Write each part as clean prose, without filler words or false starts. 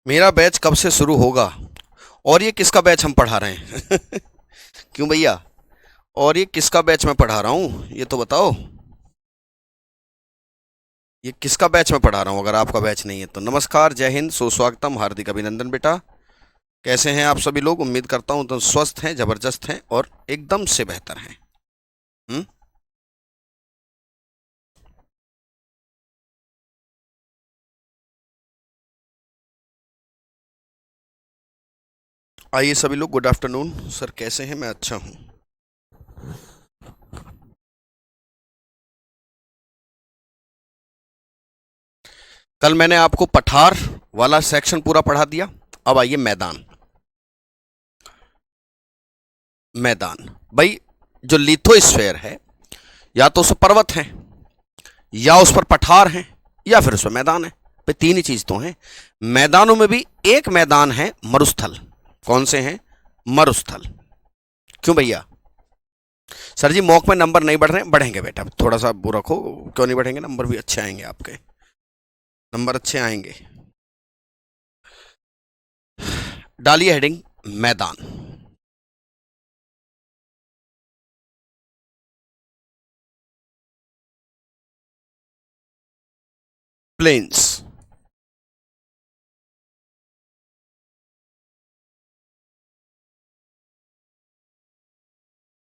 मेरा बैच कब से शुरू होगा? और ये किसका बैच हम पढ़ा रहे हैं? क्यों भैया? और ये किसका बैच मैं पढ़ा रहा हूँ, ये तो बताओ। ये किसका बैच मैं पढ़ा रहा हूँ अगर आपका बैच नहीं है तो? नमस्कार, जय हिंद, सुस्वागतम, हार्दिक अभिनंदन बेटा। कैसे हैं आप सभी लोग? उम्मीद करता हूँ तो स्वस्थ हैं, जबरदस्त हैं और एकदम से बेहतर हैं। हम्म। आइए सभी लोग, गुड आफ्टरनून सर, कैसे हैं? मैं अच्छा हूँ। कल मैंने आपको पठार वाला सेक्शन पूरा पढ़ा दिया। अब आइए मैदान। मैदान भाई, जो लिथोस्फेयर है, या तो उस पर पर्वत हैं, या उस पर पठार हैं, या फिर उस पर मैदान है। पे तीन ही चीज तो हैं। मैदानों में भी एक मैदान है मरुस्थल। कौन से हैं? मरुस्थल। क्यों भैया? सर जी मॉक में नंबर नहीं बढ़ रहे हैं। बढ़ेंगे बेटा, थोड़ा सा वो रखो। क्यों नहीं बढ़ेंगे? नंबर भी अच्छे आएंगे आपके। नंबर अच्छे आएंगे। डालिए हेडिंग मैदान। प्लेन्स।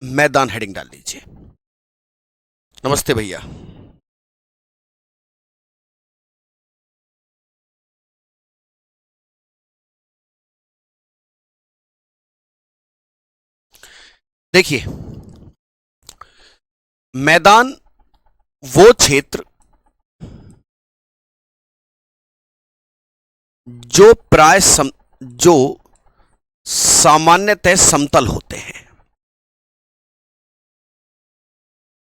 मैदान हेडिंग डाल दीजिए। नमस्ते भैया। देखिए, मैदान वो क्षेत्र जो जो सामान्यतः समतल होते हैं।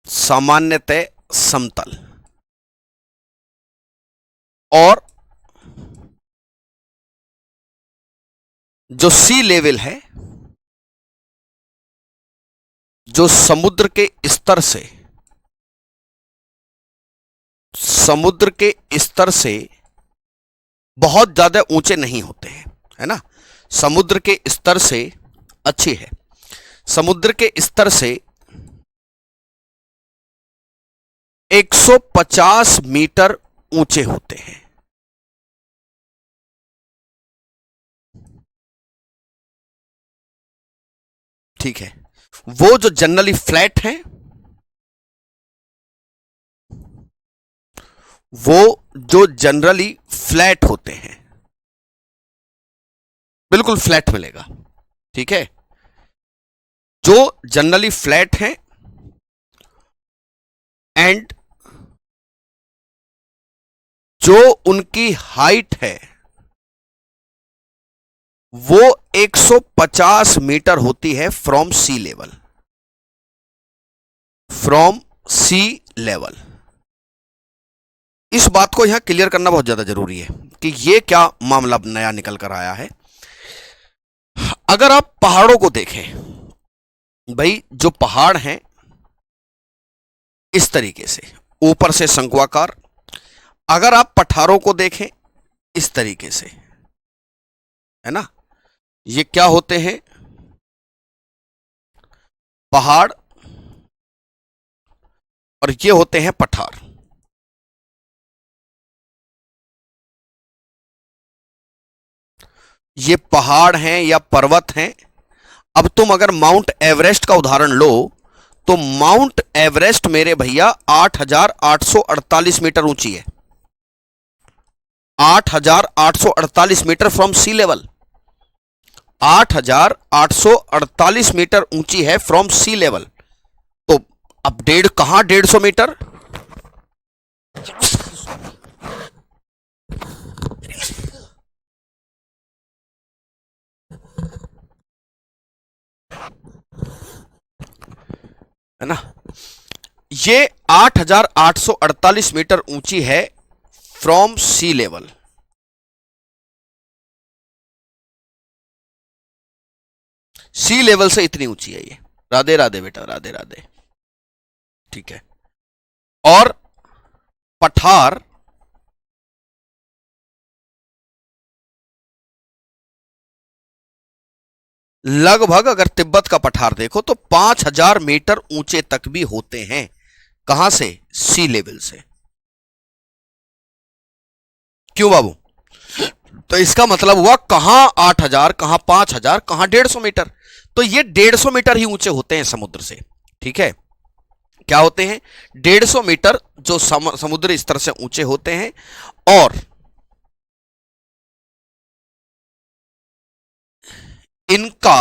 सामान्यतः समतल। और जो सी लेवल है, जो समुद्र के स्तर से बहुत ज्यादा ऊंचे नहीं होते हैं, है ना। समुद्र के स्तर से, अच्छी है, समुद्र के स्तर से 150 मीटर ऊंचे होते हैं। ठीक है। वो जो जनरली फ्लैट हैं, वो जो जनरली फ्लैट होते हैं, बिल्कुल फ्लैट मिलेगा। ठीक है। जो जनरली फ्लैट हैं एंड जो उनकी हाइट है वो 150 मीटर होती है from sea level. From sea level. इस बात को यहां क्लियर करना बहुत ज्यादा जरूरी है कि ये क्या मामला नया निकल कर आया है। अगर आप पहाड़ों को देखें, भाई जो पहाड़ हैं इस तरीके से ऊपर से शंक्वाकार, अगर आप पठारों को देखें इस तरीके से, है ना, ये क्या होते हैं? पहाड़। और ये होते हैं पठार। ये पहाड़ हैं या पर्वत हैं। अब तुम अगर माउंट एवरेस्ट का उदाहरण लो, तो माउंट एवरेस्ट मेरे भैया 8,848 मीटर ऊंची है। 8,848 metre from sea level. 8,848 metre ऊंची है फ्रॉम सी लेवल। तो अब कहां 150 मीटर? है ना। ये 8,848 मीटर ऊंची है from sea level. Sea level से इतनी ऊंची है ये। राधे राधे बेटा, राधे राधे। ठीक है। और पठार लगभग अगर तिब्बत का पठार देखो तो 5,000 मीटर ऊंचे तक भी होते हैं। कहां से? सी लेवल से। क्यों बाबू? तो इसका मतलब हुआ कहां 8,000, कहां 5,000, कहां 150 मीटर। तो ये 150 मीटर ही ऊंचे होते हैं समुद्र से। ठीक है, क्या होते हैं? 150 मीटर जो समुद्र स्तर से ऊंचे होते हैं। और इनका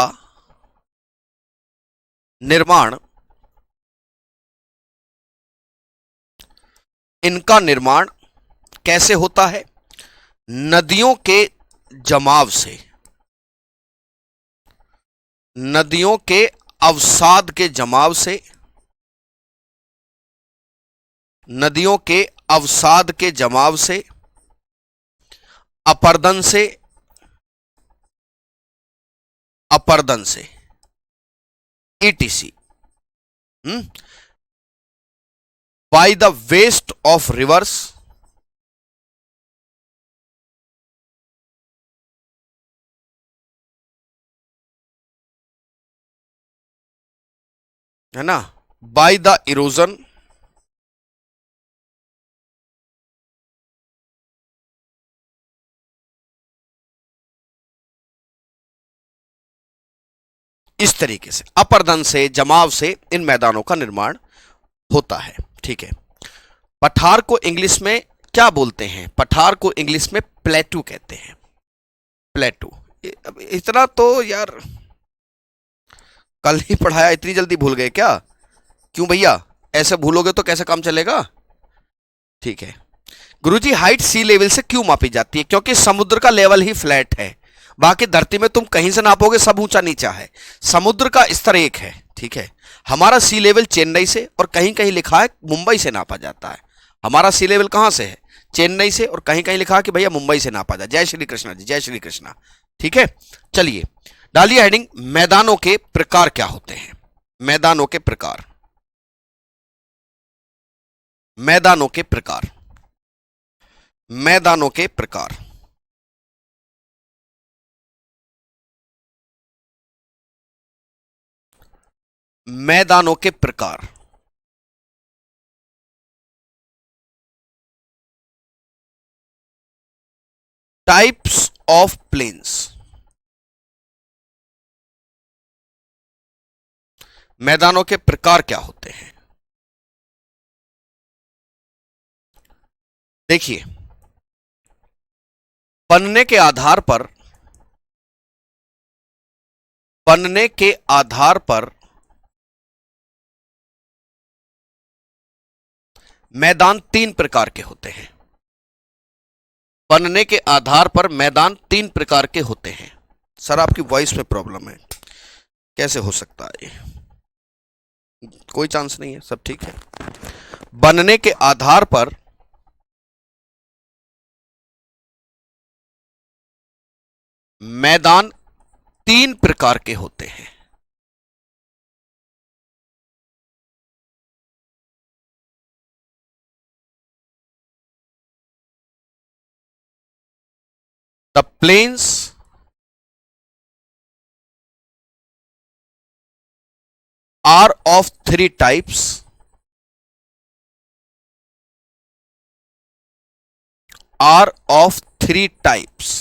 निर्माण इनका निर्माण कैसे होता है? नदियों के जमाव से, नदियों के अवसाद के जमाव से, नदियों के अवसाद के जमाव से, अपर्दन से, अपर्दन से, etc. By the waste of rivers, है ना, बाय द इरोजन, इस तरीके से अपर्दन से, जमाव से इन मैदानों का निर्माण होता है। ठीक है, पठार को इंग्लिश में क्या बोलते हैं? पठार को इंग्लिश में प्लेटू कहते हैं। प्लेटू। अब इतना तो यार कल ही पढ़ाया, इतनी जल्दी भूल गए क्या? क्यों भैया, ऐसे भूलोगे तो कैसे काम चलेगा? ठीक है गुरुजी, हाइट सी लेवल से क्यों मापी जाती है? क्योंकि समुद्र का लेवल ही फ्लैट है। बाकी धरती में तुम कहीं से नापोगे सब ऊंचा नीचा है, समुद्र का स्तर एक है। ठीक है, हमारा सी लेवल चेन्नई से और कहीं कहीं लिखा है मुंबई से नापा जाता है। हमारा सी लेवल कहां से है? चेन्नई से, और कहीं कहीं लिखा है कि भैया मुंबई से नापा जाए। जय श्री कृष्णा जी, जय श्री कृष्णा। ठीक है, चलिए डालिए हेडिंग, मैदानों के प्रकार क्या होते हैं? मैदानों के प्रकार, मैदानों के प्रकार, मैदानों के प्रकार। मैदानों के प्रकार। Types of plains. मैदानों के प्रकार क्या होते हैं? देखिए, बनने के आधार पर, बनने के आधार पर मैदान तीन प्रकार के होते हैं। बनने के आधार पर मैदान तीन प्रकार के होते हैं। सर आपकी वॉइस में प्रॉब्लम है, कैसे हो सकता है? कोई चांस नहीं है, सब ठीक है। बनने के आधार पर मैदान तीन प्रकार के होते हैं। The plains are of three types, are of three types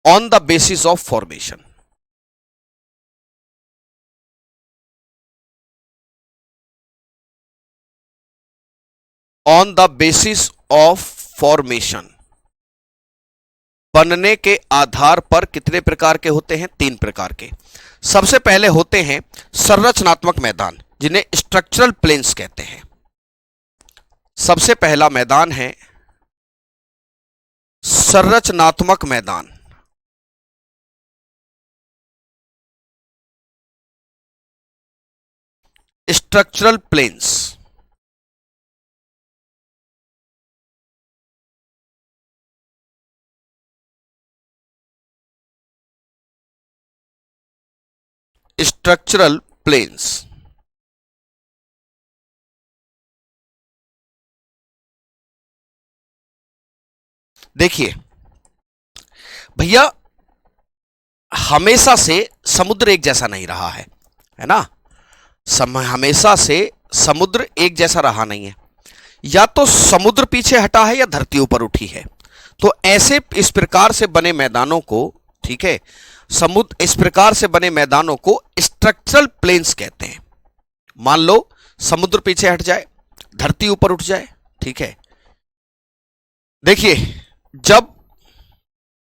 on the basis of formation. On the basis of formation, बनने के आधार पर कितने प्रकार के होते हैं? तीन प्रकार के। सबसे पहले होते हैं संरचनात्मक मैदान, जिन्हें स्ट्रक्चरल प्लेन्स कहते हैं। सबसे पहला मैदान है संरचनात्मक मैदान। Structural plains. Structural plains. देखिए भैया, हमेशा से समुद्र एक जैसा नहीं रहा है ना। हमेशा से समुद्र एक जैसा रहा नहीं है, या तो समुद्र पीछे हटा है या धरती ऊपर उठी है। तो ऐसे इस प्रकार से बने मैदानों को, ठीक है, समुद्र इस प्रकार से बने मैदानों को स्ट्रक्चरल प्लेन्स कहते हैं। मान लो समुद्र पीछे हट जाए, धरती ऊपर उठ जाए, ठीक है। देखिए, जब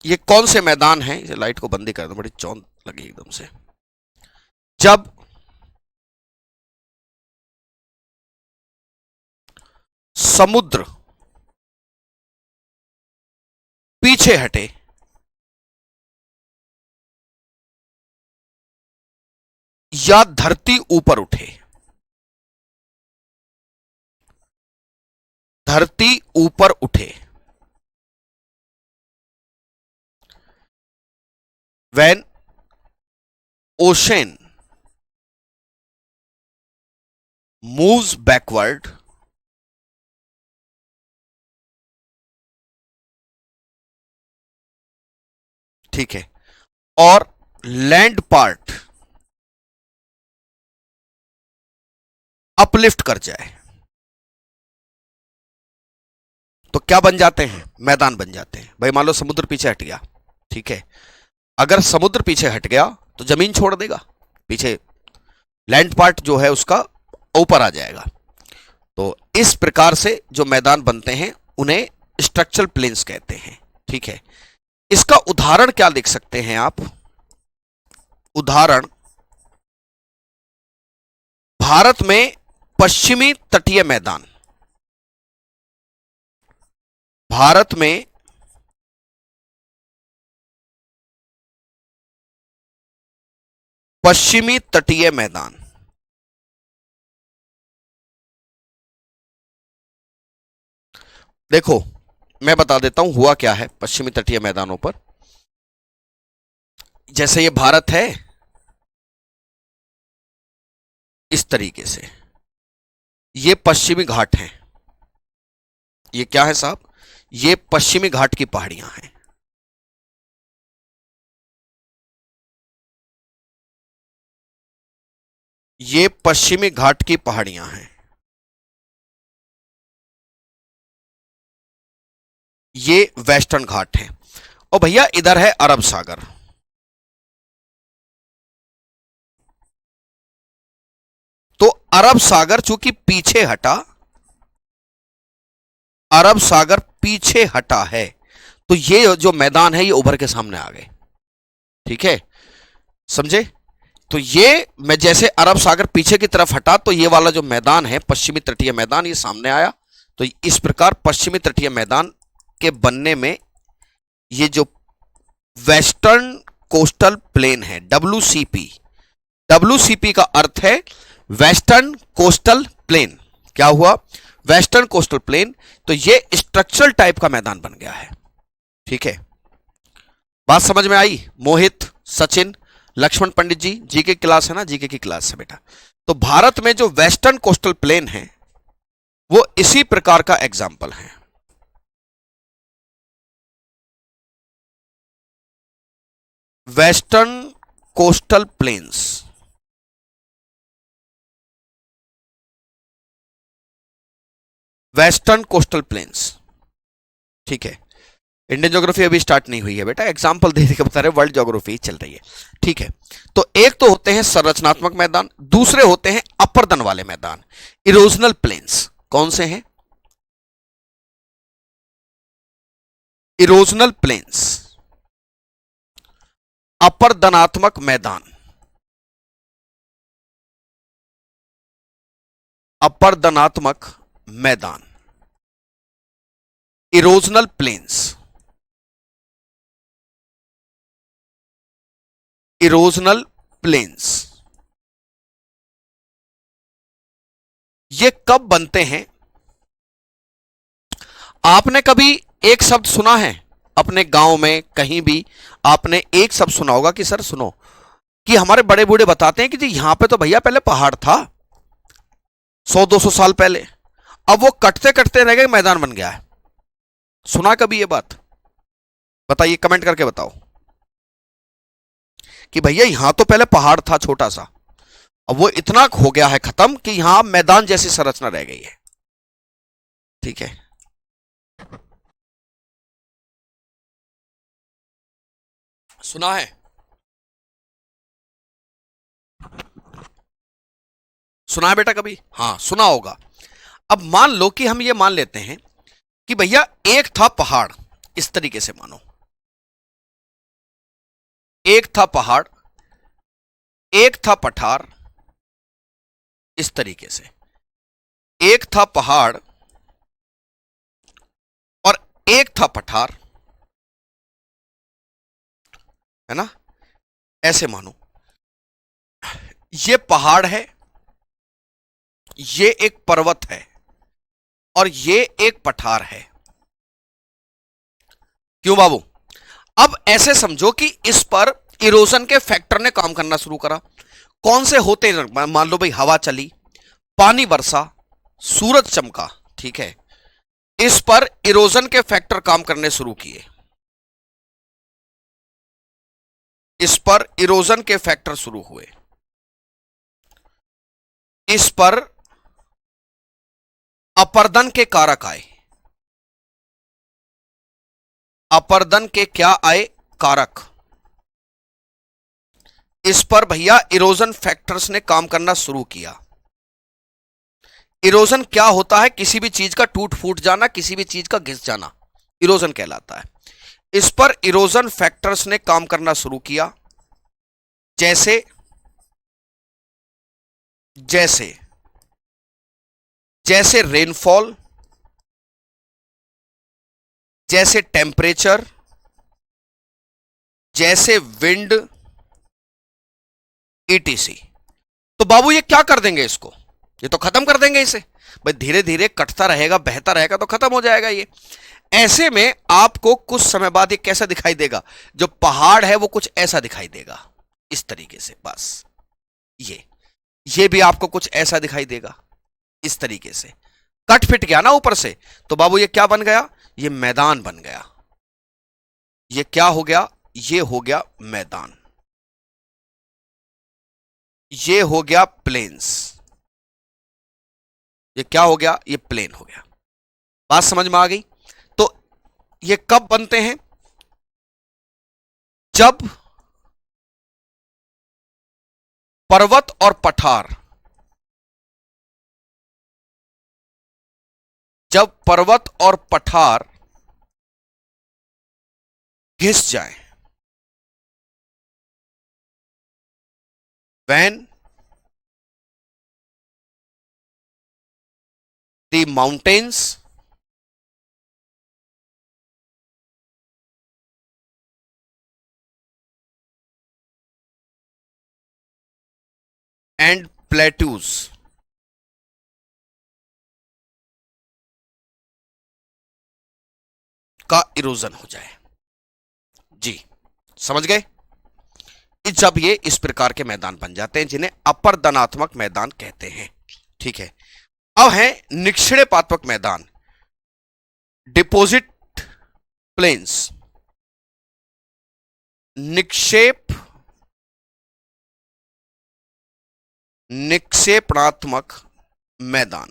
ये कौन से मैदान हैं, इसे लाइट को बंदी कर दो, बड़ी चौंध लगी एकदम से। जब समुद्र पीछे हटे या धरती ऊपर उठे, धरती ऊपर उठे, when ocean moves backward, ठीक है, और लैंड पार्ट अपलिफ्ट कर जाए, तो क्या बन जाते हैं, मैदान बन जाते हैं। भाई मान लो समुद्र पीछे हट गया, ठीक है, अगर समुद्र पीछे हट गया तो जमीन छोड़ देगा, पीछे लैंड पार्ट जो है उसका ऊपर आ जाएगा। तो इस प्रकार से जो मैदान बनते हैं उन्हें स्ट्रक्चरल प्लेन्स कहते हैं, ठीक है। इसका उदाहरण क्या लिख सकते हैं आप, उदाहरण भारत में पश्चिमी तटीय मैदान, भारत में पश्चिमी तटीय मैदान, देखो मैं बता देता हूं हुआ क्या है पश्चिमी तटीय मैदानों पर। जैसे ये भारत है, इस तरीके से ये पश्चिमी घाट हैं, ये क्या है साहब, ये पश्चिमी घाट की पहाड़ियां हैं। ये पश्चिमी घाट की पहाड़ियां हैं, ये वेस्टर्न घाट है। और भैया इधर है अरब सागर, तो अरब सागर चूंकि पीछे हटा, अरब सागर पीछे हटा है, तो ये जो मैदान है ये उभर के सामने आ गए, ठीक है, समझे। तो ये मैं जैसे अरब सागर पीछे की तरफ हटा तो ये वाला जो मैदान है पश्चिमी तटीय मैदान ये सामने आया। तो इस प्रकार पश्चिमी तटीय मैदान के बनने में ये जो वेस्टर्न कोस्टल प्लेन है, WCP, WCP का अर्थ है वेस्टर्न कोस्टल प्लेन। क्या हुआ, वेस्टर्न कोस्टल प्लेन। तो ये स्ट्रक्चरल टाइप का मैदान बन गया है, ठीक है। बात समझ में आई मोहित, सचिन, लक्ष्मण पंडित जी? जीके क्लास है ना, जीके की क्लास है बेटा। तो भारत में जो वेस्टर्न कोस्टल प्लेन है वो इसी प्रकार का एग्जाम्पल है। Western coastal planes, western coastal planes, ठीक है। इंडियन ज्योग्राफी अभी स्टार्ट नहीं हुई है बेटा, एग्जाम्पल दे के बता रहे, वर्ल्ड ज्योग्राफी चल रही है, ठीक है। तो एक तो होते हैं संरचनात्मक मैदान, दूसरे होते हैं अपर्दन वाले मैदान, इरोजनल प्लेन्स। कौन से हैं? इरोजनल प्लेन्स, अपर्दनात्मक मैदान, अपर्दनात्मक मैदान, इरोजनल प्लेन्स, इरोजनल प्लेन्स। ये कब बनते हैं? आपने कभी एक शब्द सुना है अपने गांव में, कहीं भी आपने एक शब्द सुना होगा कि सर सुनो, कि हमारे बड़े बूढ़े बताते हैं कि जी यहां पे तो भैया पहले पहाड़ था 100-200 साल पहले, अब वो कटते कटते रह गए, मैदान बन गया है। सुना कभी ये बात? बताइए, कमेंट करके बताओ। कि भैया यहां तो पहले पहाड़ था छोटा सा, अब वो इतना हो गया है खत्म कि यहां मैदान जैसी संरचना रह गई है। ठीक है, सुना है? सुना है बेटा कभी? हाँ सुना होगा। अब मान लो कि हम ये मान लेते हैं कि भैया एक था पहाड़, इस तरीके से मानो, एक था पहाड़, एक था पठार, इस तरीके से, एक था पहाड़ और एक था पठार, है ना? ऐसे मानो, ये पहाड़ है, ये एक पर्वत है और ये एक पठार है। क्यों बाबू? अब ऐसे समझो कि इस पर इरोजन के फैक्टर ने काम करना शुरू करा। कौन से होते हैं? मान लो भाई हवा चली, पानी बरसा, सूरज चमका, ठीक है, इस पर इरोजन के फैक्टर काम करने शुरू किए, इस पर इरोजन के फैक्टर शुरू हुए, इस पर अपर्दन के कारक आए। अपर्दन के क्या आए? कारक। इस पर भैया इरोजन फैक्टर्स ने काम करना शुरू किया। इरोजन क्या होता है? किसी भी चीज का टूट फूट जाना, किसी भी चीज का घिस जाना, इरोजन कहलाता है। इस पर इरोजन फैक्टर्स ने काम करना शुरू किया, जैसे जैसे जैसे रेनफॉल, जैसे टेम्परेचर, जैसे विंड, ईटीसी। तो बाबू ये क्या कर देंगे? इसको ये तो खत्म कर देंगे इसे। भाई धीरे धीरे कटता रहेगा, बहता रहेगा तो खत्म हो जाएगा ये। ऐसे में आपको कुछ समय बाद ये कैसा दिखाई देगा? जो पहाड़ है वो कुछ ऐसा दिखाई देगा, इस तरीके से। बस ये भी आपको कुछ ऐसा दिखाई देगा, इस तरीके से। कट फिट गया ना ऊपर से, तो बाबू ये क्या बन गया? ये मैदान बन गया। ये क्या हो गया? ये हो गया मैदान। ये हो गया प्लेन्स। ये क्या हो गया? ये प्लेन हो गया। बात समझ में आ गई? तो ये कब बनते हैं? जब पर्वत और पठार, जब पर्वत और पठार घिस जाए, when the mountains and plateaus का इरोजन हो जाए। जी समझ गए? जब ये इस प्रकार के मैदान बन जाते हैं जिन्हें अपर्दनात्मक मैदान कहते हैं। ठीक है, अब है निक्षेपात्मक मैदान, डिपोजिट प्लेन्स। निक्षेपणात्मक मैदान।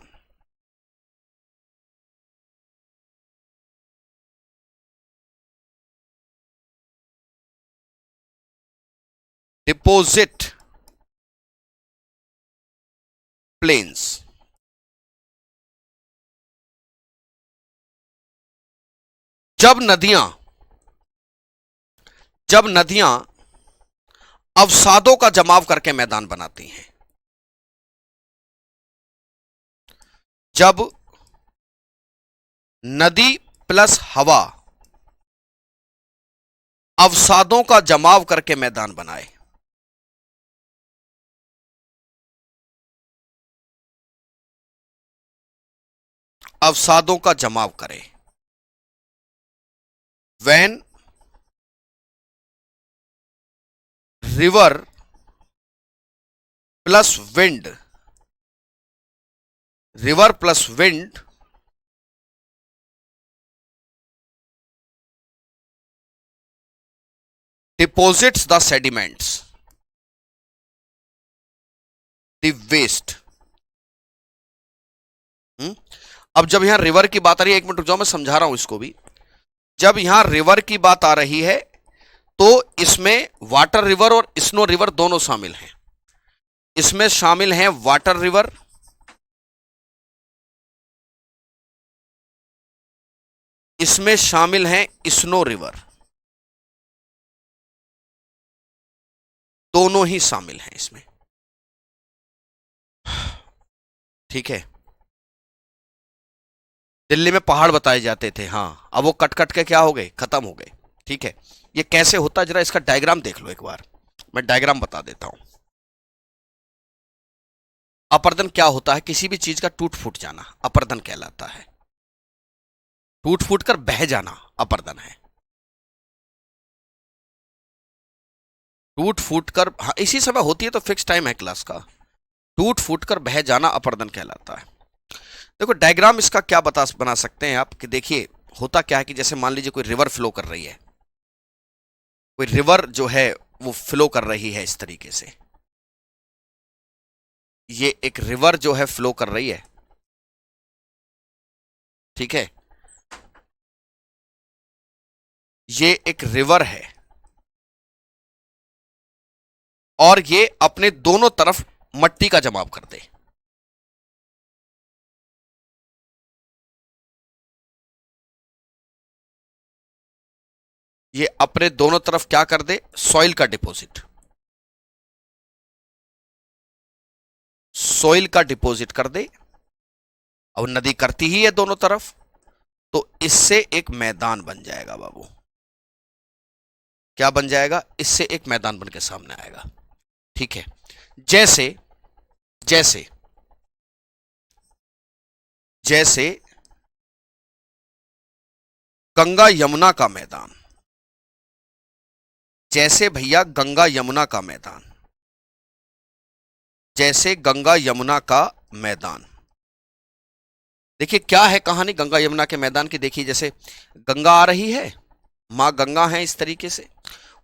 Deposit plains. जब नदियां अवसादों का जमाव करके मैदान बनाती हैं, जब नदी प्लस हवा अवसादों का जमाव करके मैदान बनाए, अवसादों का जमाव करे, when river plus wind, river plus wind deposits the sediments, the waste. अब जब यहां रिवर की बात आ रही है, एक मिनट रुक जाओ, मैं समझा रहा हूं इसको भी। जब यहां रिवर की बात आ रही है तो इसमें वाटर रिवर और स्नो रिवर दोनों शामिल हैं। इसमें शामिल हैं वाटर रिवर, इसमें शामिल हैं स्नो रिवर, दोनों ही शामिल हैं इसमें। ठीक है, दिल्ली में पहाड़ बताए जाते थे, हाँ, अब वो कट कट के क्या हो गए, खत्म हो गए। ठीक है, ये कैसे होता है जरा इसका डायग्राम देख लो एक बार, मैं डायग्राम बता देता हूं। अपर्दन क्या होता है, किसी भी चीज का टूट फूट जाना अपर्दन कहलाता है। टूट फूट कर बह जाना अपर्दन है। टूट फूट कर, हाँ, इसी समय होती है तो फिक्स टाइम है क्लास का। टूट फूट कर बह जाना अपर्दन कहलाता है। देखो डायग्राम इसका क्या बना सकते हैं आप कि देखिए होता क्या है कि जैसे मान लीजिए कोई रिवर फ्लो कर रही है, कोई रिवर जो है वो फ्लो कर रही है इस तरीके से। ये एक रिवर जो है फ्लो कर रही है, ठीक है, ये एक रिवर है और ये अपने दोनों तरफ मट्टी का जमाव कर दे। ये अपने दोनों तरफ क्या कर दे, सॉइल का डिपॉजिट, सॉइल का डिपॉजिट कर दे। अब नदी करती ही है दोनों तरफ, तो इससे एक मैदान बन जाएगा बाबू। क्या बन जाएगा, इससे एक मैदान बन के सामने आएगा। ठीक है, जैसे जैसे जैसे गंगा यमुना का मैदान, जैसे भैया गंगा यमुना का मैदान, जैसे गंगा यमुना का मैदान। देखिए क्या है कहानी गंगा यमुना के मैदान की, देखिए जैसे गंगा आ रही है, मां गंगा है इस तरीके से,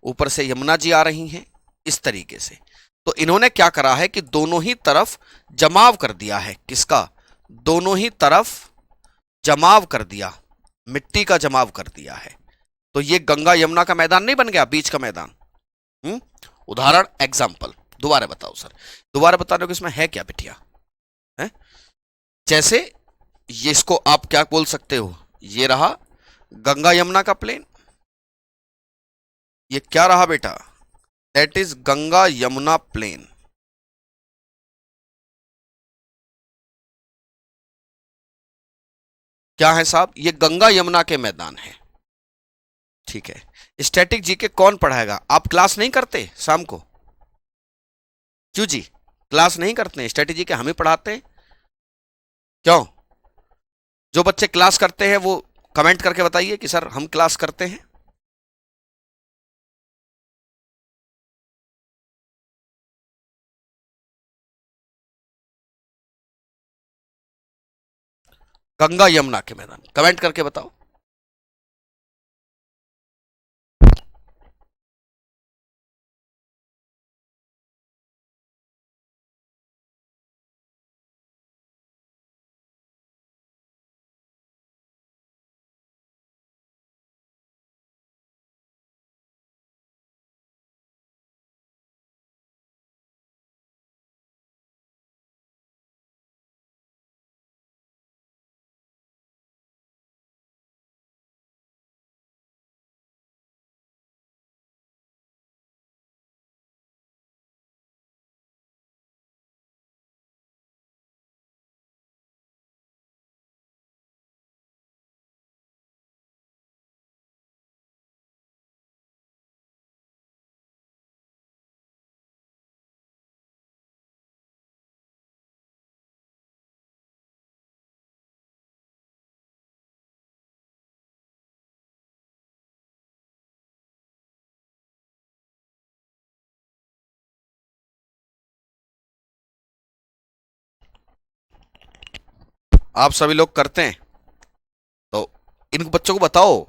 ऊपर से यमुना जी आ रही हैं इस तरीके से। तो इन्होंने क्या करा है कि दोनों ही तरफ जमाव कर दिया है, किसका, दोनों ही तरफ जमाव कर दिया, मिट्टी का जमाव कर दिया है। तो ये गंगा यमुना का मैदान नहीं बन गया, बीच का मैदान। उदाहरण, एग्जाम्पल, दोबारा बताओ सर, दोबारा बताने को इसमें है क्या बिटिया, है जैसे ये, इसको आप क्या बोल सकते हो, ये रहा गंगा यमुना का प्लेन, ये क्या रहा बेटा, that is Ganga Yamuna plain. क्या है साहब, ये गंगा यमुना के मैदान है। ठीक है, स्टैटिक जीके कौन पढ़ाएगा, आप क्लास नहीं करते शाम को, क्यों जी क्लास नहीं करते हैं, स्टैटिक जीके हम ही पढ़ाते हैं, क्यों। जो बच्चे क्लास करते हैं वो कमेंट करके बताइए कि सर हम क्लास करते हैं। गंगा यमुना के मैदान, कमेंट करके बताओ। आप सभी लोग करते हैं, तो इन बच्चों को बताओ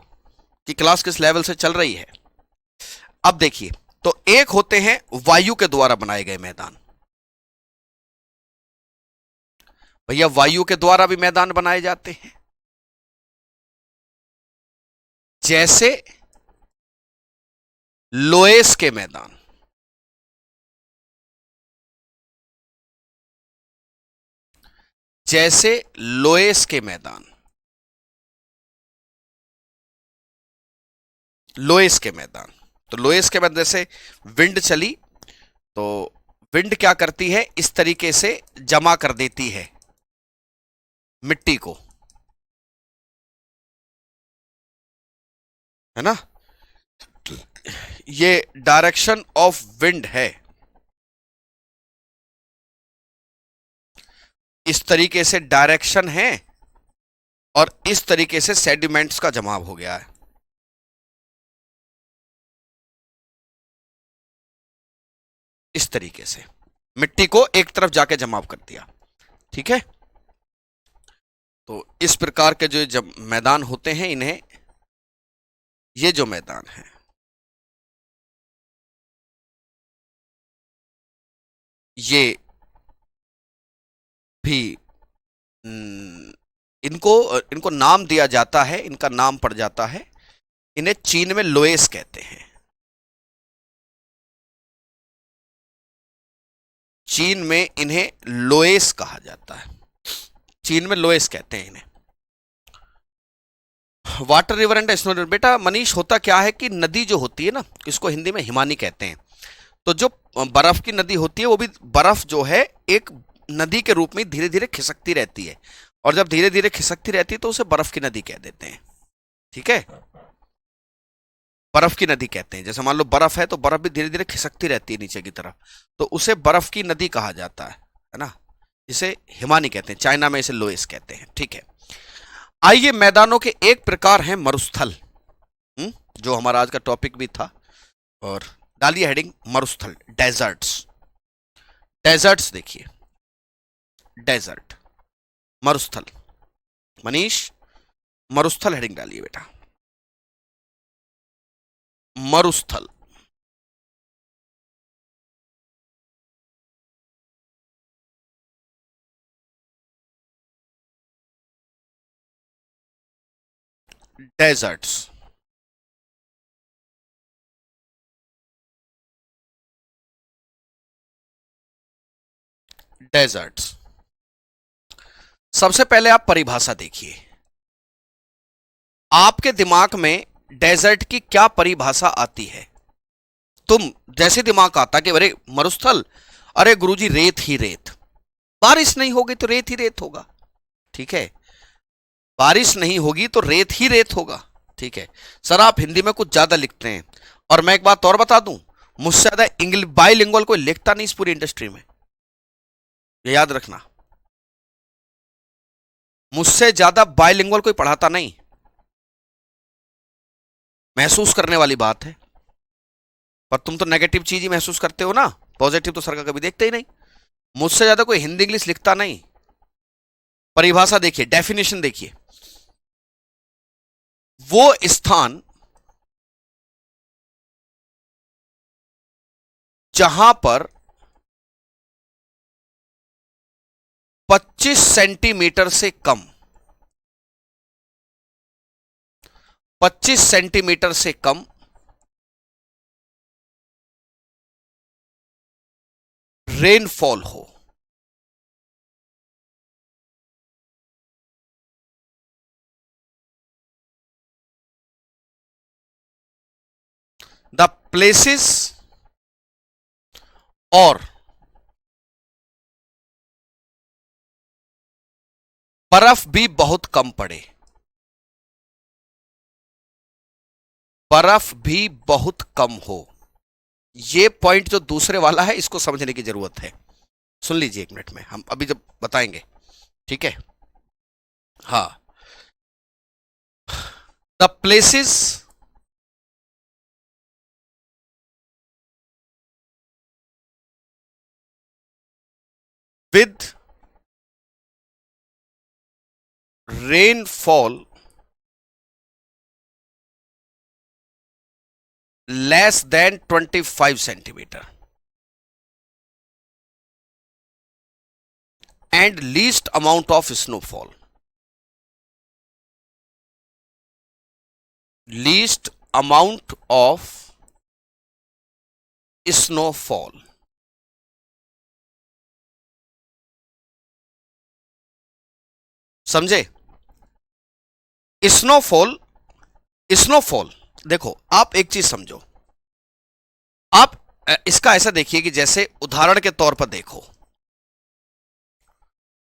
कि क्लास किस लेवल से चल रही है। अब देखिए, तो एक होते हैं वायु के द्वारा बनाए गए मैदान, भैया वायु के द्वारा भी मैदान बनाए जाते हैं। जैसे लोएस के मैदान, जैसे लोएस के मैदान, लोएस के मैदान। तो लोएस के मैदान जैसे विंड चली तो विंड क्या करती है, इस तरीके से जमा कर देती है मिट्टी को, है ना। ये डायरेक्शन ऑफ विंड है, इस तरीके से डायरेक्शन है और इस तरीके से सेडिमेंट्स का जमाव हो गया है। इस तरीके से मिट्टी को एक तरफ जाके जमाव कर दिया, ठीक है। तो इस प्रकार के जो जब मैदान होते हैं, इन्हें, ये जो मैदान है, ये भी इनको इनको नाम दिया जाता है, इनका नाम पड़ जाता है, इन्हें चीन में लोएस कहते हैं। चीन में इन्हें लोएस कहा जाता है, चीन में लोएस कहते हैं इन्हें। Water river and snow river, बेटा मनीष होता क्या है कि नदी जो होती है ना, इसको हिंदी में हिमानी कहते हैं। तो जो बर्फ की नदी होती है, वो भी बर्फ जो है एक नदी के रूप में धीरे धीरे खिसकती रहती है, और जब धीरे धीरे खिसकती रहती है तो उसे बर्फ की नदी कह देते हैं, ठीक है। बर्फ की नदी कहते हैं। जैसे मान लो बर्फ है तो बर्फ भी धीरे धीरे खिसकती रहती है नीचे की तरफ, तो उसे बर्फ की नदी कहा जाता है ना। इसे हिमानी कहते हैं, चाइना में इसे लोएस कहते हैं, ठीक है। आइए, मैदानों के एक प्रकार है मरुस्थल, जो हमारा आज का टॉपिक भी था, और डालिए हेडिंग मरुस्थल, डेजर्ट्स। डेजर्ट्स देखिए, डेजर्ट, मरुस्थल। मनीष मरुस्थल हेडिंग डालिए बेटा, मरुस्थल। Deserts, deserts. सबसे पहले आप परिभाषा देखिए, आपके दिमाग में डेजर्ट की क्या परिभाषा आती है। तुम जैसे दिमाग आता कि अरे मरुस्थल, अरे गुरुजी रेत ही रेत, बारिश नहीं होगी तो रेत ही रेत होगा, ठीक है। बारिश नहीं होगी तो रेत ही रेत होगा, ठीक है। सर आप हिंदी में कुछ ज्यादा लिखते हैं, और मैं एक बात और बता दूं, मुझसे ज्यादा इंग्लिश बाइलिंगुअल कोई लिखता नहीं इस पूरी इंडस्ट्री में, ये याद रखना। मुझसे ज्यादा बाइलिंगुअल कोई पढ़ाता नहीं, महसूस करने वाली बात है। पर तुम तो नेगेटिव चीज ही महसूस करते हो ना, पॉजिटिव तो सर का कभी देखते ही नहीं। मुझसे ज्यादा कोई हिंदी इंग्लिश लिखता नहीं। परिभाषा देखिए, डेफिनेशन देखिए, वो स्थान जहां पर 25 सेंटीमीटर से कम, 25 सेंटीमीटर से कम रेनफॉल हो, द प्लेसेस, और बर्फ भी बहुत कम पड़े, बर्फ भी बहुत कम हो। ये पॉइंट जो दूसरे वाला है, इसको समझने की जरूरत है। सुन लीजिए एक मिनट में, हम अभी जब बताएंगे, ठीक है। हाँ, the places with rainfall less than 25 centimetre and least amount of snowfall. Least amount of snowfall. समझे? स्नोफॉल, स्नोफॉल देखो, आप एक चीज समझो, आप इसका ऐसा देखिए कि जैसे उदाहरण के तौर पर देखो,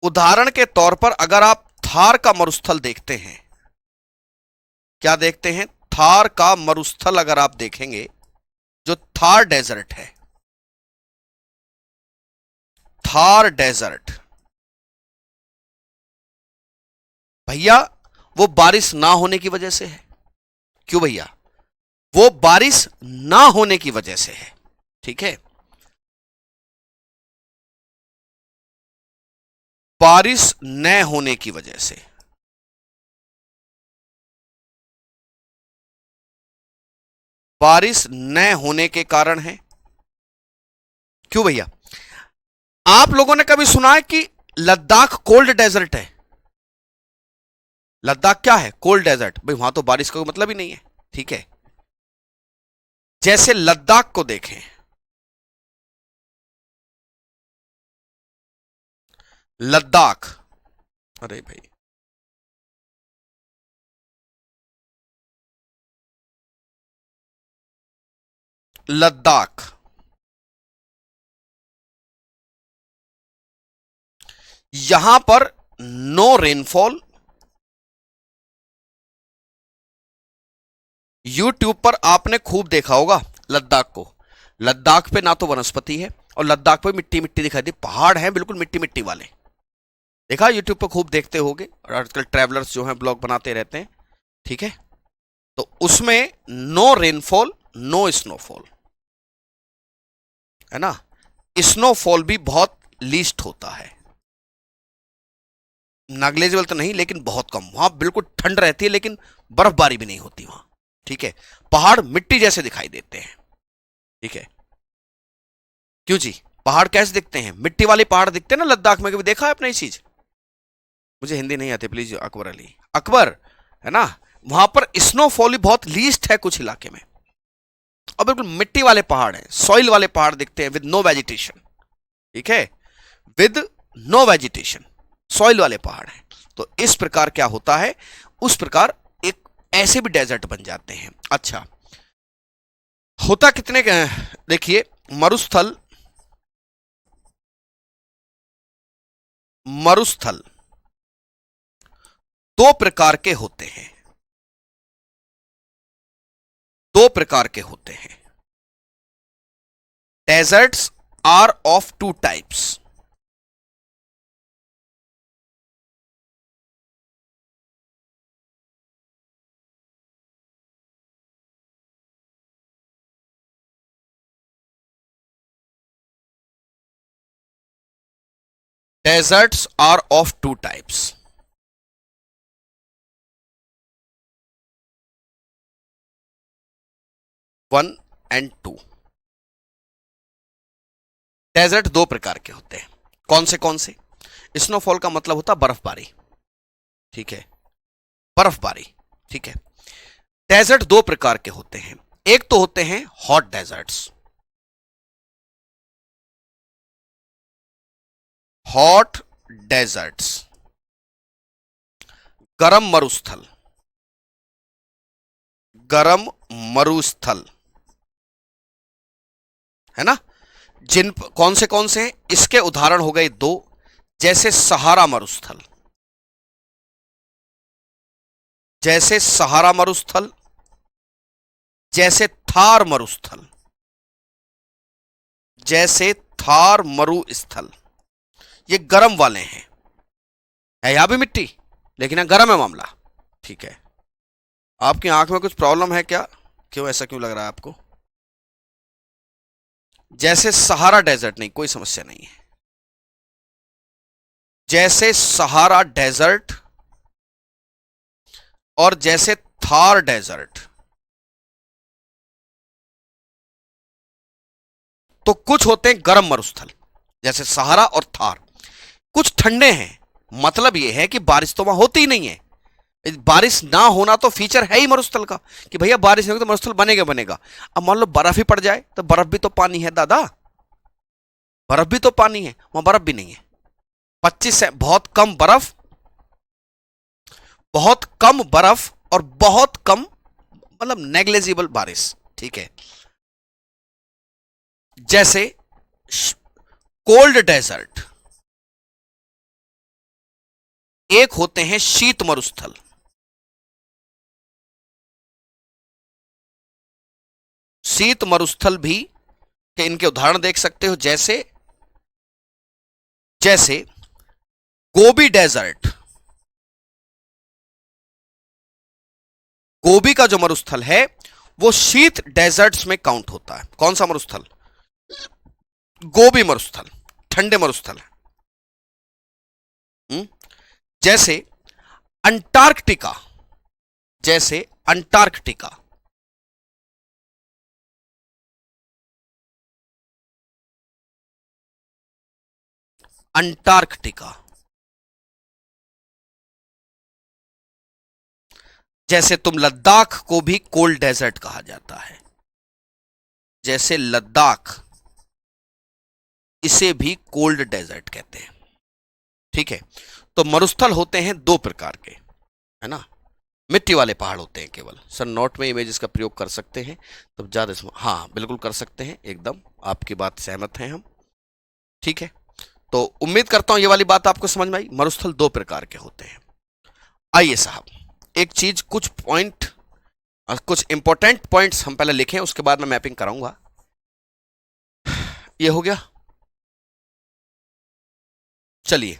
उदाहरण के तौर पर अगर आप थार का मरुस्थल देखते हैं, क्या देखते हैं? थार का मरुस्थल अगर आप देखेंगे, जो थार डेजर्ट है, थार डेजर्ट, भैया वो बारिश ना होने की वजह से है। क्यों भैया? वो बारिश ना होने की वजह से है, ठीक है? बारिश न होने की वजह से, बारिश न होने के कारण है। क्यों भैया? आप लोगों ने कभी सुना है कि लद्दाख कोल्ड डेजर्ट है? लद्दाख क्या है? Cold desert. भाई वहां तो बारिश का कोई मतलब ही नहीं है, ठीक है? जैसे लद्दाख को देखें, लद्दाख, अरे भाई लद्दाख, यहां पर नो रेनफॉल। यूट्यूब पर आपने खूब देखा होगा लद्दाख को। लद्दाख पे ना तो वनस्पति है और लद्दाख पे मिट्टी मिट्टी दिखाई दी, पहाड़ हैं बिल्कुल मिट्टी मिट्टी वाले। देखा यूट्यूब पर खूब देखते होगे, और आजकल ट्रैवलर्स जो हैं ब्लॉग बनाते रहते हैं, ठीक है? तो उसमें नो रेनफॉल, नो स्नोफॉल, है ना? स्नोफॉल भी बहुत लीस्ट होता है, नेग्लिजिबल तो नहीं लेकिन बहुत कम। वहां बिल्कुल ठंड रहती है लेकिन बर्फबारी भी नहीं होती वहां, ठीक है? पहाड़ मिट्टी जैसे दिखाई देते हैं, ठीक है? क्यों जी? पहाड़ कैसे दिखते हैं? मिट्टी वाले पहाड़ दिखते हैं ना लद्दाख में। कभी देखा है आपने ये चीज? मुझे हिंदी नहीं आती, प्लीज अकबर अली, अकबर, है ना? वहां पर स्नोफॉल भी बहुत लीस्ट है कुछ इलाके में, और बिल्कुल मिट्टी वाले पहाड़ हैं, सॉइल वाले पहाड़ दिखते हैं विद नो वेजिटेशन, ठीक है? विद नो वेजिटेशन, सॉइल वाले पहाड़ हैं। तो इस प्रकार क्या होता है, उस प्रकार एक ऐसे भी डेजर्ट बन जाते हैं। अच्छा, होता कितने का है? देखिए, मरुस्थल, मरुस्थल दो प्रकार के होते हैं, दो प्रकार के होते हैं। Deserts are of two types. Deserts are of two types. One and two. Desert दो प्रकार के होते हैं। कौन से कौन से? स्नोफॉल का मतलब होता है बर्फबारी, ठीक है? बर्फबारी, ठीक है? डेजर्ट दो प्रकार के होते हैं। एक तो होते हैं हॉट डेजर्ट्स, हॉट डेजर्ट्स, गरम मरुस्थल, गरम मरुस्थल, है ना? जिन कौन से हैं? इसके उदाहरण हो गए दो, जैसे सहारा मरुस्थल, जैसे सहारा मरुस्थल, जैसे थार मरुस्थल, जैसे थार मरुस्थल। ये गर्म वाले हैं, है यहां भी मिट्टी लेकिन यहां गर्म है मामला, ठीक है? आपकी आंख में कुछ प्रॉब्लम है क्या? क्यों, ऐसा क्यों लग रहा है आपको? जैसे सहारा डेजर्ट, नहीं कोई समस्या नहीं है। जैसे सहारा डेजर्ट और जैसे थार डेजर्ट। तो कुछ होते हैं गर्म मरुस्थल, जैसे सहारा और थार। कुछ ठंडे हैं। मतलब यह है कि बारिश तो वहां होती ही नहीं है। बारिश ना होना तो फीचर है ही मरुस्थल का कि भैया बारिश नहीं होगी तो मरुस्थल बनेगा बनेगा। अब मान लो बर्फ ही पड़ जाए तो बर्फ भी तो पानी है दादा, बर्फ भी तो पानी है, वहां बर्फ भी नहीं है। 25 है बहुत कम बर्फ, बहुत कम बर्फ और बहुत कम मतलब नेग्लेजिबल बारिश, ठीक है। जैसे कोल्ड डेजर्ट, एक होते हैं शीत मरुस्थल। शीत मरुस्थल भी के इनके उदाहरण देख सकते हो, जैसे जैसे गोबी डेजर्ट। गोबी का जो मरुस्थल है वो शीत डेजर्ट्स में काउंट होता है। कौन सा मरुस्थल? गोबी मरुस्थल, ठंडे मरुस्थल है। जैसे अंटार्कटिका, जैसे अंटार्कटिका, अंटार्कटिका। जैसे तुम लद्दाख को भी कोल्ड डेजर्ट कहा जाता है, जैसे लद्दाख, इसे भी कोल्ड डेजर्ट कहते हैं, ठीक है। तो मरुस्थल होते हैं दो प्रकार के, है ना। मिट्टी वाले पहाड़ होते हैं केवल। सर नोट में इमेजेस का प्रयोग कर सकते हैं तो ज्यादा, हाँ बिल्कुल कर सकते हैं, एकदम आपकी बात सहमत हैं हम, ठीक है। तो उम्मीद करता हूं ये वाली बात आपको समझ में आई। मरुस्थल दो प्रकार के होते हैं। आइए साहब, एक चीज, कुछ पॉइंट, कुछ इंपॉर्टेंट पॉइंट्स हम पहले लिखें, उसके बाद मैं मैपिंग कराऊंगा। ये हो गया, चलिए।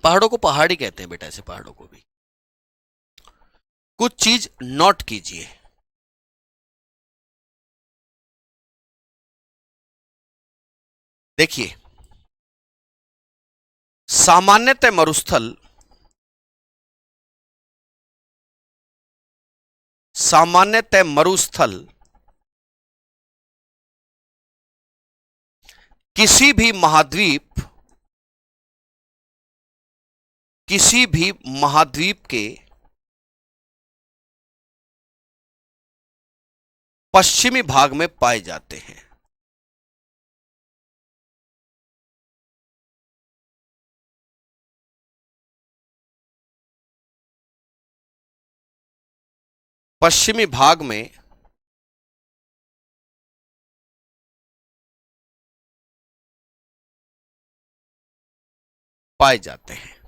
पहाड़ों को पहाड़ ही कहते हैं बेटा, ऐसे पहाड़ों को भी। कुछ चीज नोट कीजिए। देखिए, सामान्यतः मरुस्थल, सामान्यतः मरुस्थल किसी भी महाद्वीप, किसी भी महाद्वीप के पश्चिमी भाग में पाए जाते हैं। पश्चिमी भाग में पाए जाते हैं।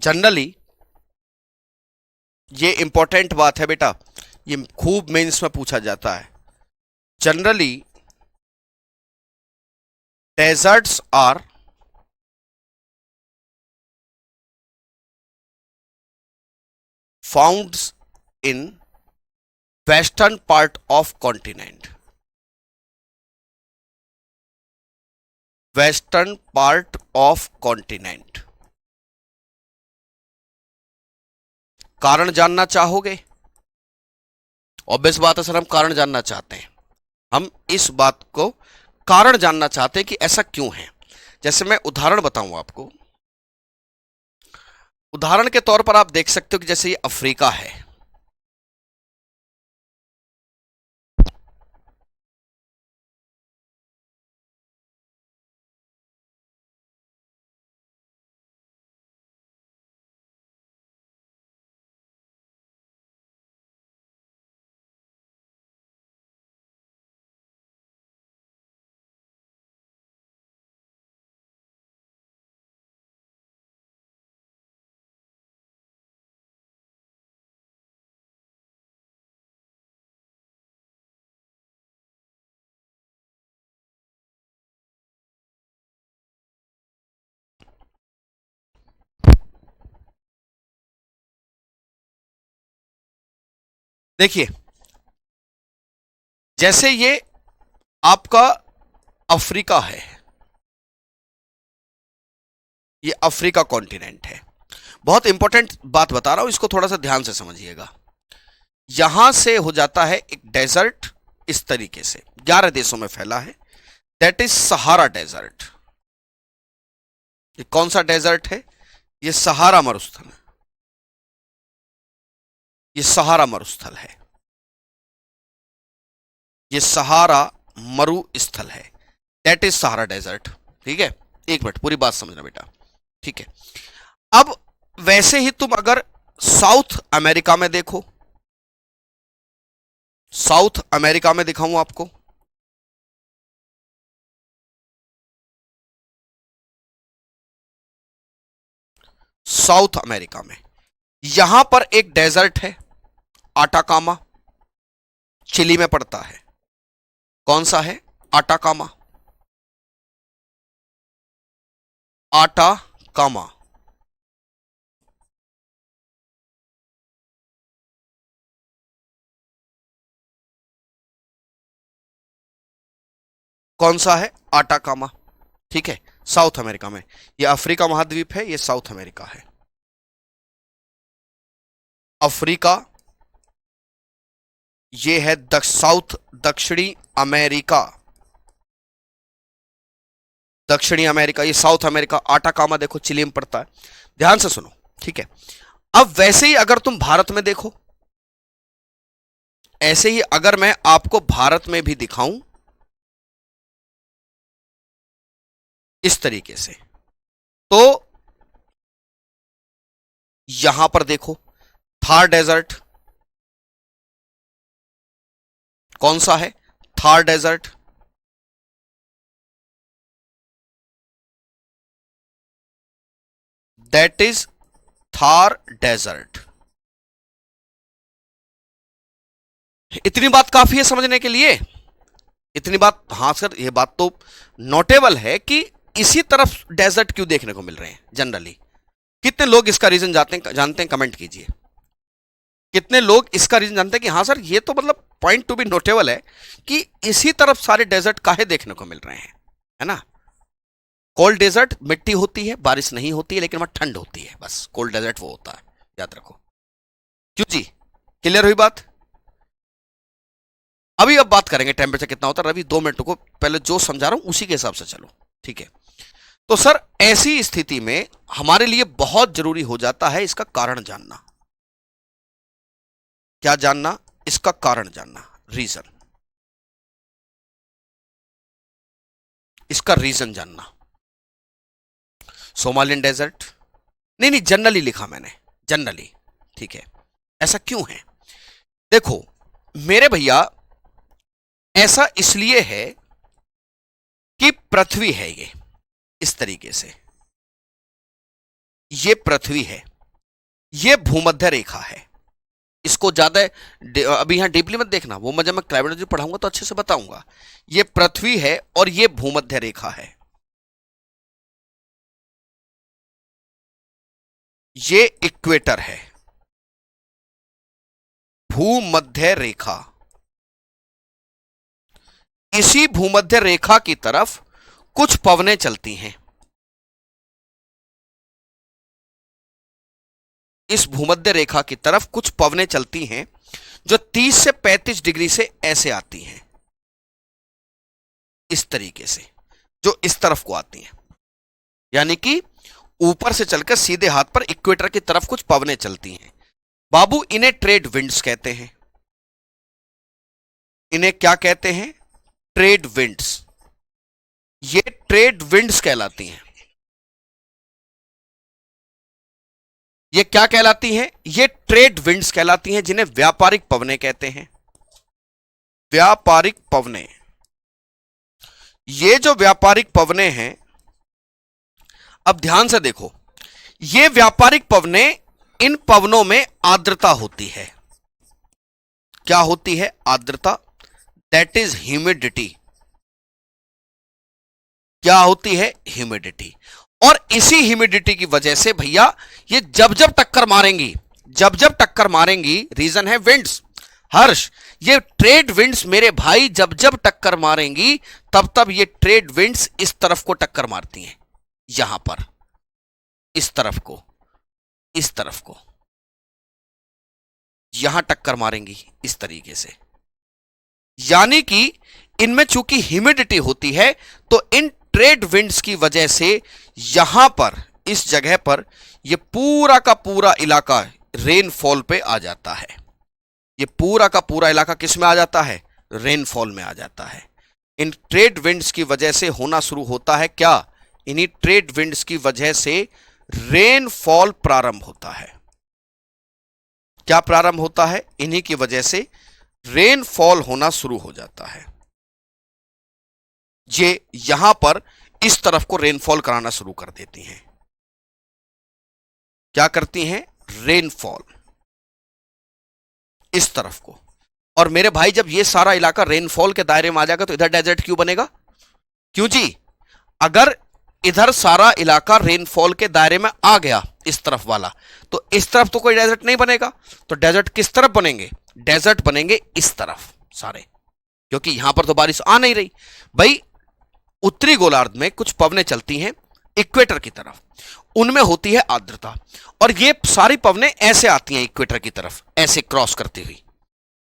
जनरली, ये इंपॉर्टेंट बात है बेटा, ये खूब मेंस में पूछा जाता है। Generally deserts are found in western part of continent, western part of continent. कारण जानना चाहोगे? ऑब्वियस बात है सर, हम कारण जानना चाहते हैं। हम इस बात को कारण जानना चाहते हैं कि ऐसा क्यों है। जैसे मैं उदाहरण बताऊं आपको, उदाहरण के तौर पर आप देख सकते हो कि जैसे ये अफ्रीका है, देखिए जैसे ये आपका अफ्रीका है, ये अफ्रीका कॉन्टिनेंट है। बहुत इंपॉर्टेंट बात बता रहा हूं, इसको थोड़ा सा ध्यान से समझिएगा। यहां से हो जाता है एक डेजर्ट इस तरीके से, 11 देशों में फैला है, दैट इज सहारा डेजर्ट। ये कौन सा डेजर्ट है? ये सहारा मरुस्थल है, ये सहारा मरुस्थल है, ये सहारा मरुस्थल है, दैट इज सहारा डेजर्ट। ठीक है, एक मिनट पूरी बात समझना बेटा। ठीक है, अब वैसे ही तुम अगर साउथ अमेरिका में देखो, साउथ अमेरिका में दिखाऊं आपको, साउथ अमेरिका में यहां पर एक डेजर्ट है आटाकामा, चिली में पड़ता है। कौन सा है? Atacama, Atacama. कौन सा है? आटाकामा। ठीक है, साउथ अमेरिका में। यह अफ्रीका महाद्वीप है, यह साउथ अमेरिका है। अफ्रीका ये है साउथ दक्षिणी अमेरिका, दक्षिणी अमेरिका, ये साउथ अमेरिका। आटाकामा देखो चिली में पड़ता है। ध्यान से सुनो, ठीक है। अब वैसे ही अगर तुम भारत में देखो, ऐसे ही अगर मैं आपको भारत में भी दिखाऊं इस तरीके से, तो यहां पर देखो थार डेजर्ट। कौन सा है? Thar desert. That is Thar desert. इतनी बात काफी है समझने के लिए? इतनी बात? हां सर, यह बात तो नोटेबल है कि इसी तरफ डेजर्ट क्यों देखने को मिल रहे हैं जनरली। कितने लोग इसका रीजन जानते हैं? कमेंट कीजिए। कितने लोग इसका रीजन जानते हैं कि हां सर ये तो मतलब पॉइंट टू बी नोटेबल है कि इसी तरफ सारे डेजर्ट काहे देखने को मिल रहे हैं, है ना। कोल्ड डेजर्ट मिट्टी होती है, बारिश नहीं होती है, लेकिन वहां ठंड होती है, बस कोल्ड डेजर्ट वो होता है, याद रखो। क्यों जी, क्लियर हुई बात? अभी अब बात करेंगे टेम्परेचर कितना होता है। रवि 2 मिनट को, पहले जो समझा रहा हूं उसी के हिसाब से चलो, ठीक है। तो सर ऐसी स्थिति में हमारे लिए बहुत जरूरी हो जाता है इसका कारण जानना। क्या जानना? इसका कारण जानना, रीजन, इसका रीजन जानना। सोमालियन डेजर्ट नहीं, जनरली लिखा मैंने, जनरली, ठीक है। ऐसा क्यों है? देखो मेरे भैया, ऐसा इसलिए है कि पृथ्वी है ये इस तरीके से, ये पृथ्वी है, ये भूमध्य रेखा है। इसको ज्यादा अभी यहां डीपली मत देखना, वो जब मैं क्लाइमेटोलॉजी पढ़ाऊंगा तो अच्छे से बताऊंगा। ये पृथ्वी है और ये भूमध्य रेखा है, ये इक्वेटर है, भूमध्य रेखा। इसी भूमध्य रेखा की तरफ कुछ पवनें चलती हैं। इस भूमध्य रेखा की तरफ कुछ पवनें चलती हैं जो 30 से 35 डिग्री से ऐसे आती हैं, इस तरीके से, जो इस तरफ को आती हैं। यानी कि ऊपर से चलकर सीधे हाथ पर इक्वेटर की तरफ कुछ पवनें चलती हैं। बाबू इन्हें ट्रेड विंड्स कहते हैं। इन्हें क्या कहते हैं? Trade winds. ये ट्रेड विंड्स कहलाती हैं। ये क्या कहलाती हैं? ये ट्रेड विंड्स कहलाती हैं, जिन्हें व्यापारिक पवनें कहते हैं। व्यापारिक पवनें। ये जो व्यापारिक पवनें हैं, अब ध्यान से देखो, ये व्यापारिक पवनें, इन पवनों में आर्द्रता होती है। क्या होती है? आर्द्रता, दैट इज ह्यूमिडिटी। क्या होती है? ह्यूमिडिटी। और इसी ह्यूमिडिटी की वजह से भैया ये जब जब टक्कर मारेंगी, जब जब टक्कर मारेंगी, रीजन है विंड्स। हर्ष, ये ट्रेड विंड्स मेरे भाई जब जब टक्कर मारेंगी, तब तब ये ट्रेड विंड्स इस तरफ को टक्कर मारती हैं, यहां पर। इस तरफ को, इस तरफ को यहां टक्कर मारेंगी इस तरीके से। यानी कि इनमें चूंकि ह्यूमिडिटी होती है तो इन ट्रेड विंड्स की वजह से यहां पर इस जगह पर यह पूरा का पूरा इलाका रेनफॉल पे आ जाता है। ये पूरा का पूरा इलाका किस में आ जाता है? रेनफॉल में आ जाता है। इन ट्रेड विंड्स की वजह से होना शुरू होता है क्या? इन्हीं ट्रेड विंड्स की वजह से रेनफॉल प्रारंभ होता है। क्या प्रारंभ होता है? इन्हीं की वजह से रेनफॉल होना शुरू हो जाता है। ये यहां पर इस तरफ को रेनफॉल कराना शुरू कर देती हैं। क्या करती हैं? रेनफॉल इस तरफ को। और मेरे भाई जब ये सारा इलाका रेनफॉल के दायरे में आ जाएगा तो इधर डेजर्ट क्यों बनेगा? क्यों जी? अगर इधर सारा इलाका रेनफॉल के दायरे में आ गया इस तरफ वाला, तो इस तरफ तो कोई डेजर्ट नहीं बनेगा। तो डेजर्ट किस तरफ बनेंगे? डेजर्ट बनेंगे इस तरफ सारे, क्योंकि यहां पर तो बारिश आ नहीं रही। भाई उत्तरी गोलार्ध में कुछ पवनें चलती हैं इक्वेटर की तरफ, उनमें होती है आर्द्रता, और ये सारी पवनें ऐसे आती हैं इक्वेटर की तरफ, ऐसे क्रॉस करती हुई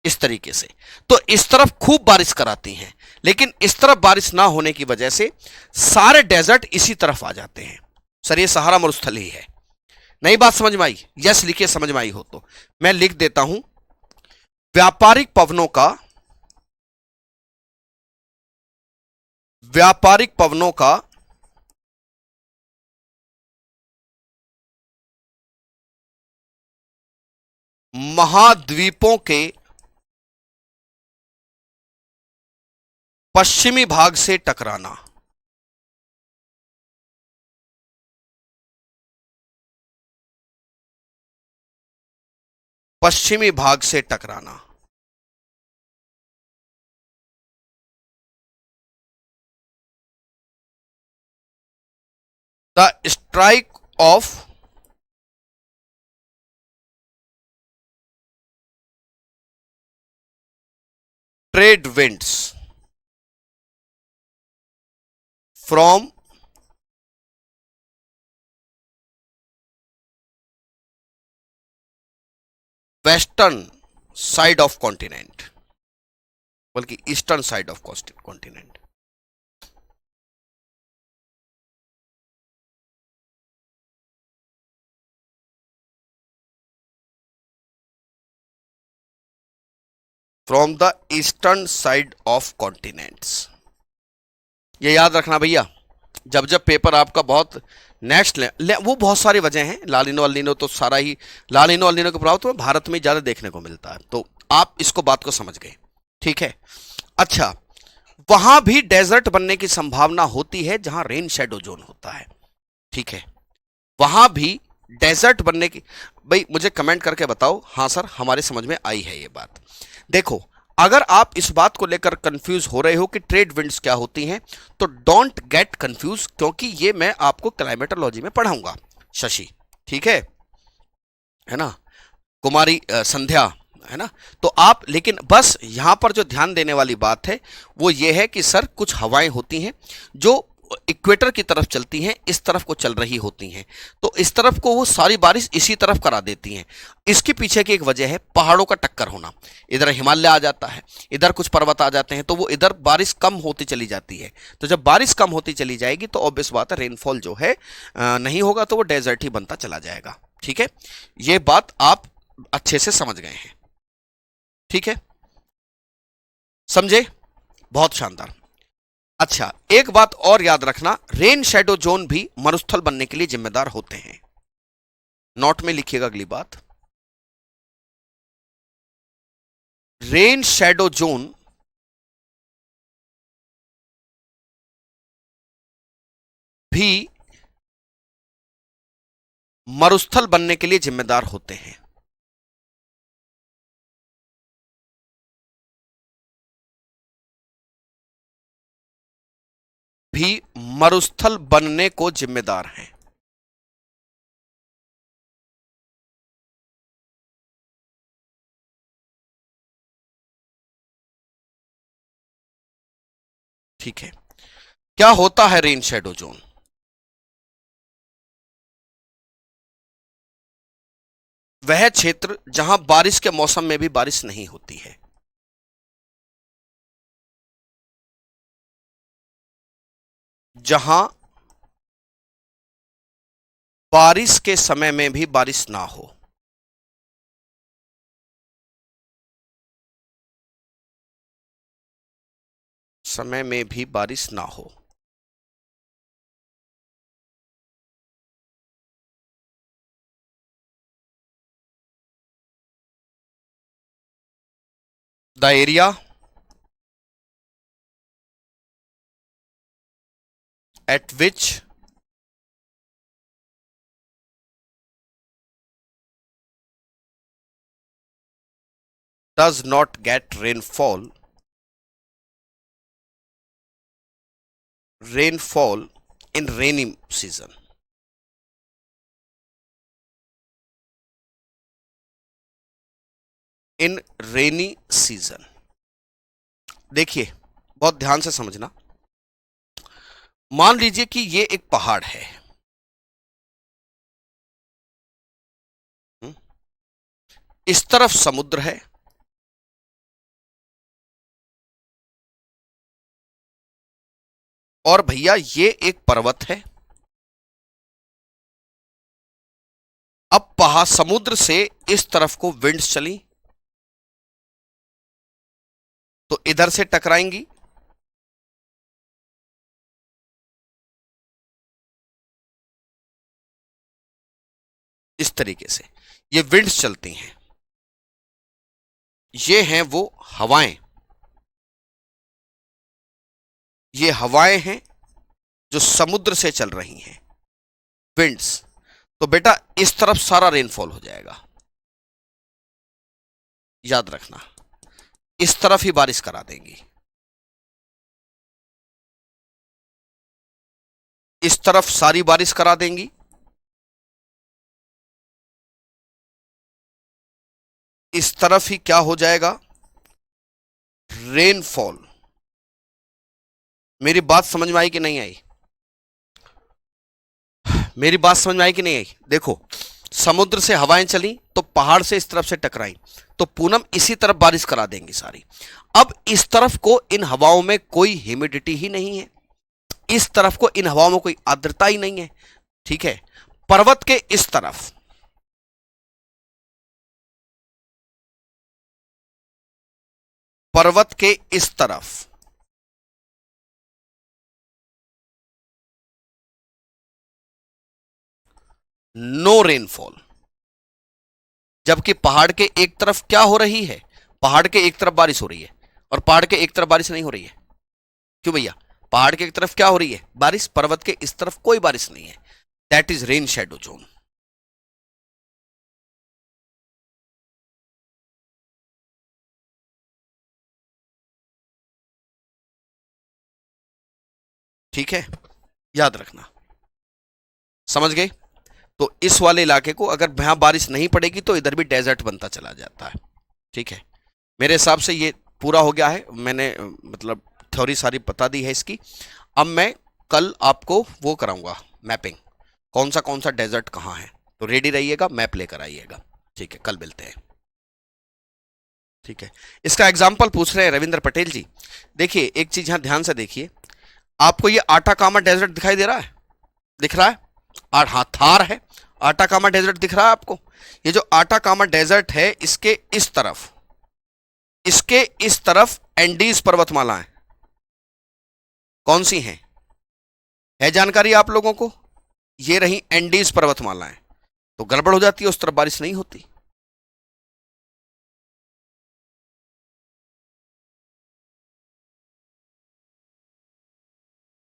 इस तरीके से। तो इस तरफ खूब बारिश कराती हैं, लेकिन इस तरफ बारिश ना होने की वजह से सारे डेजर्ट इसी तरफ आ जाते हैं। सर ये सहारा मरुस्थल ही है। नई बात समझ में आई? यस लिखिए समझ में आई हो तो। मैं लिख देता हूं, व्यापारिक पवनों का महाद्वीपों के पश्चिमी भाग से टकराना। पश्चिमी भाग से टकराना। The strike of trade winds from western side of continent, बल्कि eastern side of continent. From the eastern side of continents. ये याद रखना भैया, जब जब पेपर आपका बहुत नेक्स्ट वो बहुत सारी वजह हैं, लालिनो अल्नीनो तो सारा ही, लालिनो अल्नीनो के प्रभाव तो भारत में ज़्यादा देखने को मिलता है, तो आप इसको बात को समझ गए, ठीक है। अच्छा, वहां भी डेजर्ट बनने की संभावना होती है जहां रेन शेडो जोन होता है, ठीक है। वहां भी डेजर्ट बनने की, भाई मुझे कमेंट करके बताओ, हाँ सर हमारे समझ में आई है ये बात। देखो, अगर आप इस बात को लेकर कंफ्यूज हो रहे हो कि ट्रेड विंड्स क्या होती हैं, तो डोंट गेट कंफ्यूज, क्योंकि ये मैं आपको क्लाइमेटोलॉजी में पढ़ाऊंगा शशि, ठीक है ना, कुमारी संध्या, है ना। तो आप, लेकिन बस यहां पर जो ध्यान देने वाली बात है वो ये है कि सर कुछ हवाएं होती हैं जो इक्वेटर की तरफ चलती हैं, इस तरफ को चल रही होती हैं, तो इस तरफ को वो सारी बारिश इसी तरफ करा देती हैं। इसके पीछे की एक वजह है पहाड़ों का टक्कर होना। इधर हिमालय आ जाता है, इधर कुछ पर्वत आ जाते हैं, तो वो इधर बारिश कम होती चली जाती है। तो जब बारिश कम होती चली जाएगी तो ऑब्वियस बात है रेनफॉल जो है नहीं होगा, तो वो डेजर्ट ही बनता चला जाएगा, ठीक है। ये बात आप अच्छे से समझ गए हैं, ठीक है, समझे? बहुत शानदार। अच्छा, एक बात और याद रखना, रेन शेडो जोन भी मरुस्थल बनने के लिए जिम्मेदार होते हैं। नोट में लिखिएगा अगली बात, रेन शेडो जोन भी मरुस्थल बनने के लिए जिम्मेदार होते हैं। भी मरुस्थल बनने को जिम्मेदार हैं। ठीक है, क्या होता है रेन शेडो जोन? वह क्षेत्र जहां बारिश के मौसम में भी बारिश नहीं होती है। जहां बारिश के समय में भी बारिश ना हो। समय में भी बारिश ना हो। The area at which does not get rainfall in rainy season। In rainy season. देखिए बहुत ध्यान से समझना। मान लीजिए कि ये एक पहाड़ है, इस तरफ समुद्र है, और भैया ये एक पर्वत है। अब पहाड़ समुद्र से इस तरफ को विंड्स चली तो इधर से टकराएंगी, इस तरीके से ये विंड्स चलती हैं। ये हैं वो हवाएं, ये हवाएं हैं जो समुद्र से चल रही हैं, विंड्स। तो बेटा इस तरफ सारा रेनफॉल हो जाएगा, याद रखना, इस तरफ ही बारिश करा देंगी। इस तरफ सारी बारिश करा देंगी, इस तरफ ही क्या हो जाएगा, रेनफॉल। मेरी बात समझ में आई कि नहीं आई? मेरी बात समझ में आई कि नहीं आई? देखो समुद्र से हवाएं चली तो पहाड़ से इस तरफ से टकराई तो पूनम इसी तरफ बारिश करा देंगी सारी। अब इस तरफ को इन हवाओं में कोई ह्यूमिडिटी ही नहीं है, इस तरफ को इन हवाओं में कोई आर्द्रता ही नहीं है, ठीक है। पर्वत के इस तरफ, पर्वत के इस तरफ नो रेनफॉल, जबकि पहाड़ के एक तरफ क्या हो रही है, पहाड़ के एक तरफ बारिश हो रही है और पहाड़ के एक तरफ बारिश नहीं हो रही है। क्यों भैया? पहाड़ के एक तरफ क्या हो रही है, बारिश, पर्वत के इस तरफ कोई बारिश नहीं है। That is rain shadow zone. ठीक है, याद रखना, समझ गए? तो इस वाले इलाके को अगर यहां बारिश नहीं पड़ेगी तो इधर भी डेजर्ट बनता चला जाता है, ठीक है। मेरे हिसाब से ये पूरा हो गया है, मैंने मतलब थ्योरी सारी बता दी है इसकी। अब मैं कल आपको वो कराऊंगा मैपिंग, कौन सा डेजर्ट कहाँ है। तो रेडी रहिएगा, मैप लेकर आइएगा, ठीक है। कल मिलते हैं, ठीक है। इसका एग्जाम्पल पूछ रहे हैं रविंद्र पटेल जी। देखिए एक चीज यहां ध्यान से देखिए, आपको ये आटाकामा डेजर्ट दिखाई दे रहा है, दिख रहा है? हाँ, थार है, आटाकामा डेजर्ट दिख रहा है आपको। ये जो आटाकामा डेजर्ट है इसके इस तरफ, इसके इस तरफ एंडीज पर्वतमाला है। कौन सी हैं? है जानकारी आप लोगों को? ये रही एंडीज पर्वतमाला है। तो गड़बड़ हो जाती है, उस तरफ बारिश नहीं होती।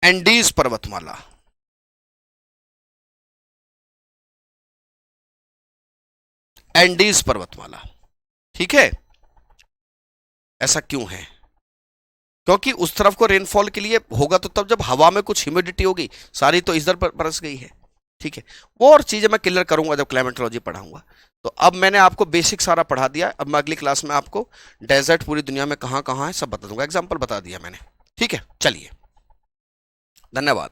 एंडीज पर्वतमाला, एंडीज पर्वतमाला, ठीक है। ऐसा क्यों है? क्योंकि उस तरफ को रेनफॉल के लिए होगा तो तब जब हवा में कुछ ह्यूमिडिटी होगी, सारी तो इधर पर बरस गई है, ठीक है। वो और चीजें मैं क्लियर करूंगा जब क्लाइमेटोलॉजी पढ़ाऊंगा। तो अब मैंने आपको बेसिक सारा पढ़ा दिया, अब मैं अगली क्लास में आपको डेजर्ट पूरी दुनिया में कहाँ कहाँ है सब बता दूंगा, एग्जाम्पल बता दिया मैंने, ठीक है। चलिए, धन्यवाद।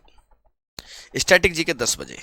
स्टैटिक जी के 10 बजे।